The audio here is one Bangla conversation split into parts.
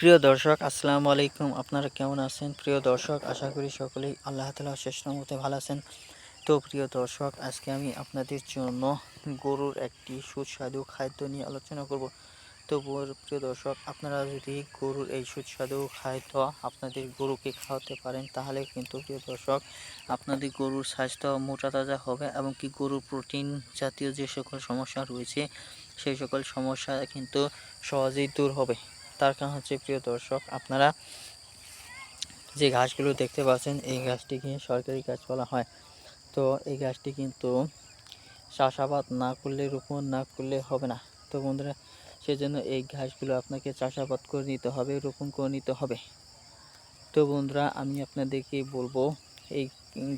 প্রিয় দর্শক, আসসালামু আলাইকুম। আপনারা কেমন আছেন? প্রিয় দর্শক, আশা করি সকলেই আল্লাহ তাআলার শেষ রহমতে ভালো আছেন। তো প্রিয় দর্শক, আজকে আমি আপনাদের জন্য গরুর একটি সুস্বাদু খাদ্য নিয়ে আলোচনা করব। তো প্রিয় দর্শক, আপনারা যদি গরুর এই সুস্বাদু খাদ্য আপনাদের গরুকে খাওয়াতে পারেন, তাহলে কিন্তু প্রিয় দর্শক আপনাদের গরুর স্বাস্থ্য মোটা তাজা হবে এবং কি গরুর প্রোটিন জাতীয় যে সকল সমস্যা রয়েছে সেই সকল সমস্যা কিন্তু সহজেই দূর হবে। তার কারণ হচ্ছে প্রিয় দর্শক, আপনারা যে ঘাসগুলো দেখতে পাচ্ছেন এই ঘাসটিকে সরকারি ঘাস বলা হয়। তো এই ঘাসটি কিন্তু চাষাবাদ না করলে, রোপণ না করলে হবে না। তো বন্ধুরা, সেজন্য এই ঘাসগুলো আপনাকে চাষাবাদ করে নিতে হবে, রোপণ করে নিতে হবে। তো বন্ধুরা, আমি আপনাদেরকে বলবো এই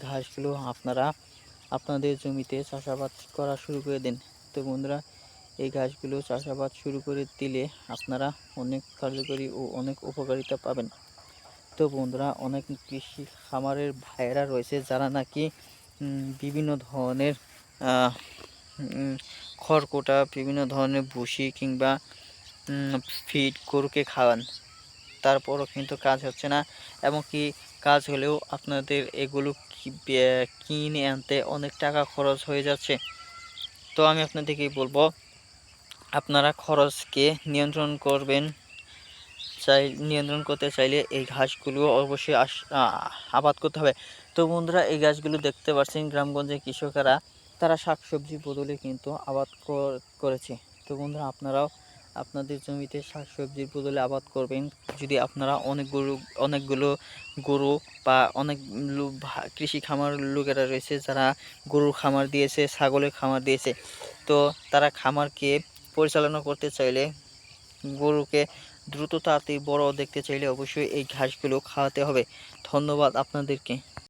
ঘাসগুলো আপনারা আপনাদের জমিতে চাষাবাদ করা শুরু করে দিন। তো বন্ধুরা, এই ঘাসগুলো চাষাবাদ শুরু করে দিলে আপনারা অনেক কার্যকরী ও অনেক উপকারিতা পাবেন। তো বন্ধুরা, অনেক কৃষি খামারের ভাইয়েরা রয়েছে যারা নাকি বিভিন্ন ধরনের খড়কুটা, বিভিন্ন ধরনের ভুসি কিংবা ফিড গরুকে খাওয়ান, তারপরও কিন্তু কাজ হচ্ছে না। এমনকি কাজ হলেও আপনাদের এগুলো কিনে আনতে অনেক টাকা খরচ হয়ে যাচ্ছে। তো আমি আপনাদেরকে বলবো, আপনারা খরচকে নিয়ন্ত্রণ করতে চাইলে এই ঘাসগুলো অবশ্যই আবাদ করতে হবে। তো বন্ধুরা, এই গাছগুলো দেখতে পাচ্ছেন গ্রামগঞ্জে কৃষকেরা তারা শাকসবজির বদলে কিন্তু আবাদ করেছে। তো বন্ধুরা, আপনারাও আপনাদের জমিতে শাকসবজির বদলে আবাদ করবেন। যদি আপনারা অনেকগুলো গরু বা অনেক কৃষি খামার লোকেরা রয়েছে যারা গরুর খামার দিয়েছে, ছাগলের খামার দিয়েছে, তো তারা খামারকে পরিচালনা করতে চাইলে, গরুকে দ্রুত তাড়াতাড়ি বড় দেখতে চাইলে অবশ্যই এই ঘাসগুলো খাওয়াতে হবে। ধন্যবাদ আপনাদেরকে।